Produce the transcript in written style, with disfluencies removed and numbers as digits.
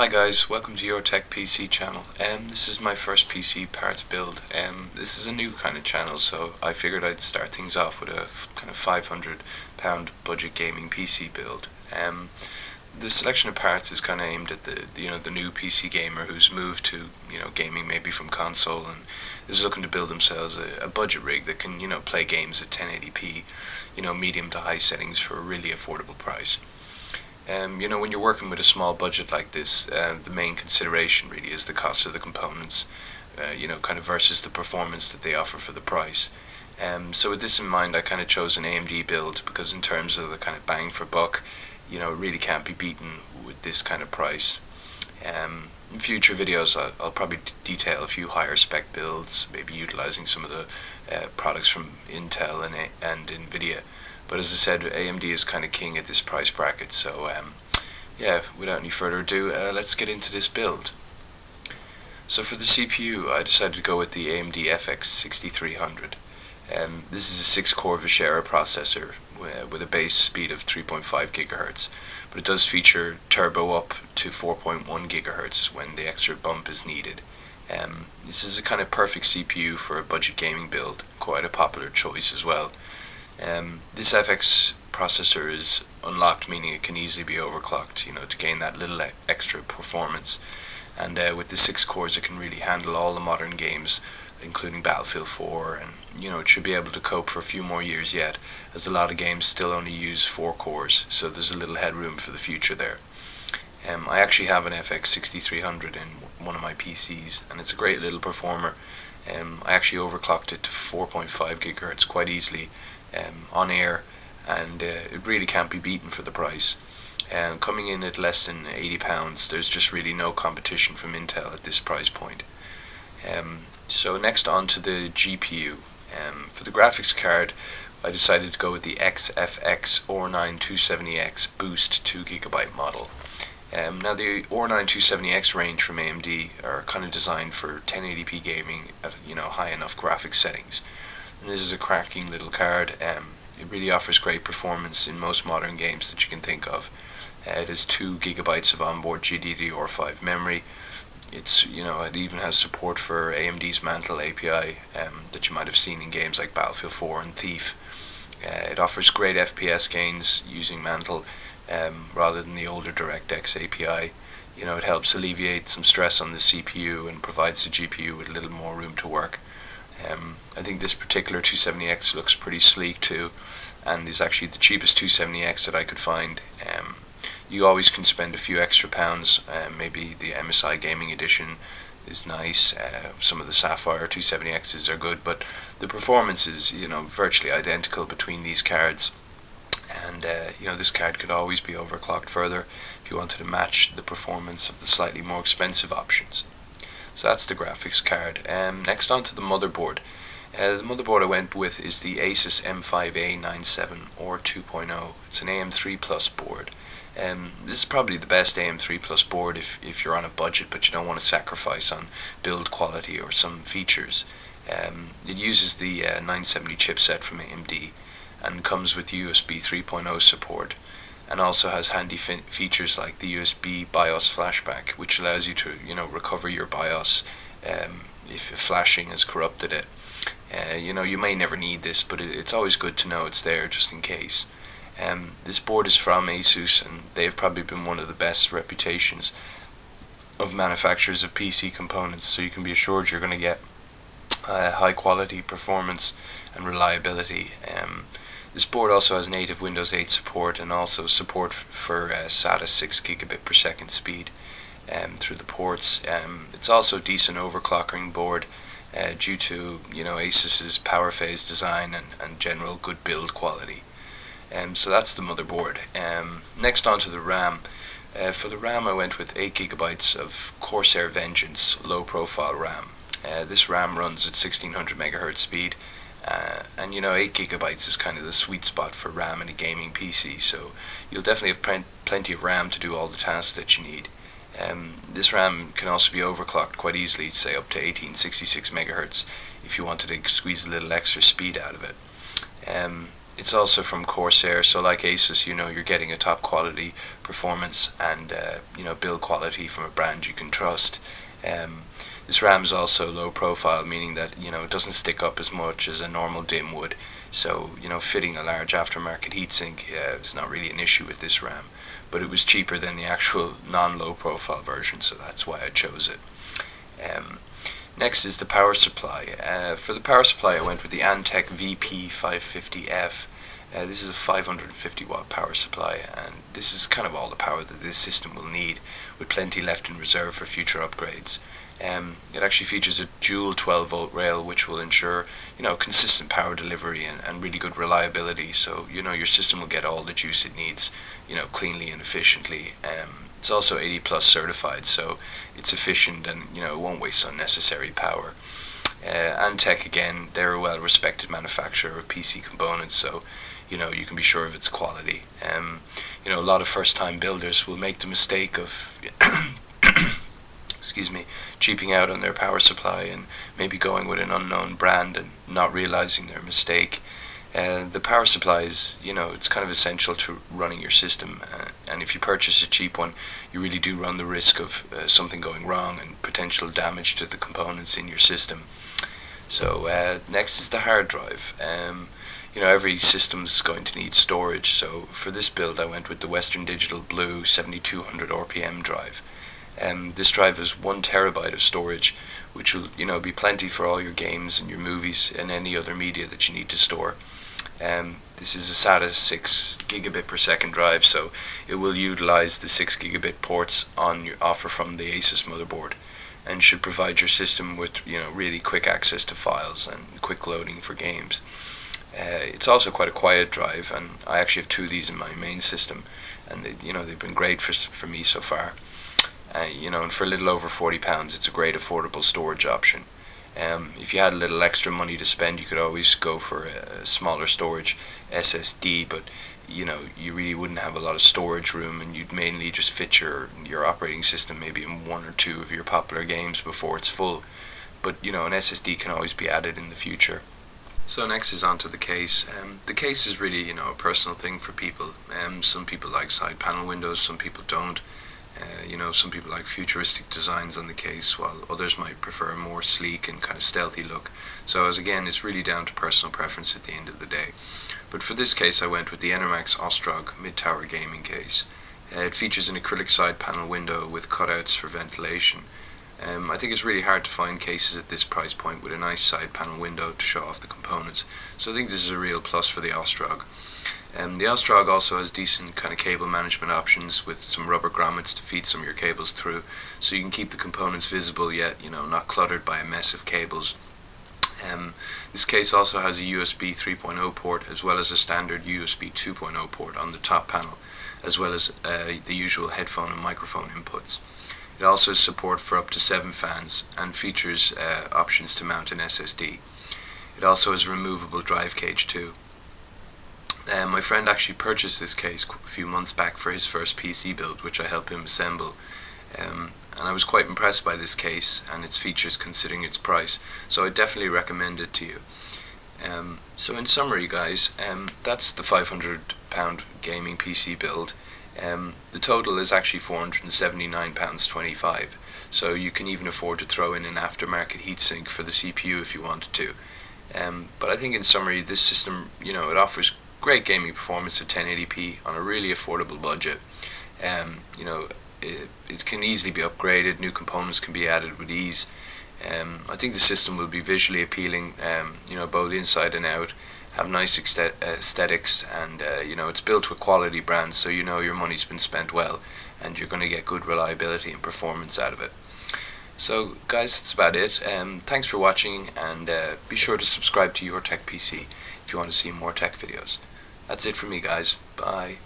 guys, welcome to Your Tech PC channel. This is my first PC parts build. This is a new kind of channel, so I figured I'd start things off with a kind of £500 budget gaming PC build. The selection of parts is kind of aimed at the new PC gamer who's moved to gaming maybe from console and is looking to build themselves a budget rig that can play games at 1080p, medium to high settings for a really affordable price. When you're working with a small budget like this, the main consideration really is the cost of the components, kind of versus the performance that they offer for the price. So with this in mind, I kind of chose an AMD build because in terms of the kind of bang for buck, it really can't be beaten with this kind of price. In future videos, I'll probably detail a few higher spec builds, maybe utilizing some of the products from Intel and Nvidia. But as I said, AMD is kind of king at this price bracket, so without any further ado, let's get into this build. So for the CPU, I decided to go with the AMD FX 6300. This is a 6-core Vishera processor with a base speed of 3.5 GHz, but it does feature turbo up to 4.1 GHz when the extra bump is needed. This is a kind of perfect CPU for a budget gaming build, quite a popular choice as well. This FX processor is unlocked, meaning it can easily be overclocked, to gain that little extra performance. And with the 6 cores, it can really handle all the modern games, including Battlefield 4, and it should be able to cope for a few more years yet, as a lot of games still only use 4 cores, so there's a little headroom for the future there. I actually have an FX 6300 in one of my PCs, and it's a great little performer. I actually overclocked it to 4.5 GHz quite easily on air, and it really can't be beaten for the price. Coming in at less than £80, there's just really no competition from Intel at this price point. So next on to the GPU. For the graphics card, I decided to go with the XFX Ore9 270X Boost 2GB model. Now the Ore9 270X range from AMD are kind of designed for 1080p gaming at high enough graphics settings. And this is a cracking little card. It really offers great performance in most modern games that you can think of. It has 2 GB of onboard GDDR5 memory. It even has support for AMD's Mantle API that you might have seen in games like Battlefield 4 and Thief. It offers great FPS gains using Mantle rather than the older DirectX API. It helps alleviate some stress on the CPU and provides the GPU with a little more room to work. I think this particular 270X looks pretty sleek too, and is actually the cheapest 270X that I could find. You always can spend a few extra pounds. Maybe the MSI Gaming Edition is nice. Some of the Sapphire 270Xs are good, but the performance is virtually identical between these cards. And this card could always be overclocked further if you wanted to match the performance of the slightly more expensive options. So that's the graphics card. Next on to the motherboard. The motherboard I went with is the Asus M5A97 Ore 2.0. It's an AM3 Plus board. This is probably the best AM3 Plus board if you're on a budget but you don't want to sacrifice on build quality or some features. It uses the 970 chipset from AMD and comes with USB 3.0 support, and also has handy features like the USB BIOS flashback, which allows you to recover your BIOS if flashing has corrupted it. You may never need this, but it's always good to know it's there just in case. This board is from Asus, and they've probably been one of the best reputations of manufacturers of PC components, so you can be assured you're going to get high quality performance and reliability. This board also has native Windows 8 support, and also support for SATA 6 gigabit per second speed through the ports. It's also a decent overclocking board due to Asus's power phase design and general good build quality. So that's the motherboard. Next on to the RAM. For the RAM, I went with 8 GB of Corsair Vengeance low profile RAM. This RAM runs at 1600 MHz speed, and 8 GB is kind of the sweet spot for RAM in a gaming PC, so you'll definitely have plenty of RAM to do all the tasks that you need. This RAM can also be overclocked quite easily, say up to 1866 MHz if you wanted to squeeze a little extra speed out of it. It's also from Corsair, so like Asus, you're getting a top quality performance and build quality from a brand you can trust. Um, this RAM is also low profile, meaning that it doesn't stick up as much as a normal DIMM would. So fitting a large aftermarket heatsink is not really an issue with this RAM, but it was cheaper than the actual non-low profile version, so that's why I chose it. Um, Next is the power supply. For the power supply, I went with the Antec VP550F. This is a 550 watt power supply, and this is kind of all the power that this system will need, with plenty left in reserve for future upgrades. It actually features a dual 12 volt rail, which will ensure consistent power delivery and really good reliability, so your system will get all the juice it needs cleanly and efficiently. It's also 80 plus certified, so it's efficient and it won't waste unnecessary power. Antec, again, they're a well respected manufacturer of PC components, so you can be sure of its quality. A lot of first time builders will make the mistake of excuse me, cheaping out on their power supply and maybe going with an unknown brand and not realizing their mistake. The power supply is, it's kind of essential to running your system, and if you purchase a cheap one, you really do run the risk of something going wrong and potential damage to the components in your system. So next is the hard drive. Every system is going to need storage, so for this build I went with the Western Digital Blue 7200 RPM drive. This drive has 1 terabyte of storage, which will be plenty for all your games and your movies and any other media that you need to store. This is a SATA 6 gigabit per second drive, so it will utilize the 6 gigabit ports on your offer from the Asus motherboard, and should provide your system with really quick access to files and quick loading for games. It's also quite a quiet drive, and I actually have 2 of these in my main system, and they've been great for me so far. And for a little over £40, it's a great affordable storage option. If you had a little extra money to spend, you could always go for a smaller storage SSD, but you really wouldn't have a lot of storage room, and you'd mainly just fit your operating system maybe in 1 or 2 of your popular games before it's full. But an SSD can always be added in the future. So next is onto the case. The case is really a personal thing for people. Some people like side panel windows, some people don't. Some people like futuristic designs on the case, while others might prefer a more sleek and kind of stealthy look. So again, it's really down to personal preference at the end of the day. But for this case, I went with the Enermax Ostrog mid-tower gaming case. It features an acrylic side panel window with cutouts for ventilation. I think it's really hard to find cases at this price point with a nice side panel window to show off the components, so I think this is a real plus for the Ostrog. The Ostrog also has decent kind of cable management options with some rubber grommets to feed some of your cables through, so you can keep the components visible yet not cluttered by a mess of cables. This case also has a USB 3.0 port as well as a standard USB 2.0 port on the top panel, as well as the usual headphone and microphone inputs. It also has support for up to 7 fans and features options to mount an SSD. It also has a removable drive cage too. My friend actually purchased this case a few months back for his first PC build, which I helped him assemble. And I was quite impressed by this case and its features considering its price, so I definitely recommend it to you. So in summary guys, that's the £500 gaming PC build. The total is actually £479.25, so you can even afford to throw in an aftermarket heatsink for the CPU if you wanted to. But I think in summary, this system, it offers great gaming performance at 1080p on a really affordable budget. It can easily be upgraded, new components can be added with ease. I think the system will be visually appealing, both inside and out, have nice aesthetics, and it's built with quality brands, so your money's been spent well, and you're going to get good reliability and performance out of it. So guys, that's about it. Thanks for watching, and be sure to subscribe to Your Tech PC if you want to see more tech videos. That's it for me guys. Bye.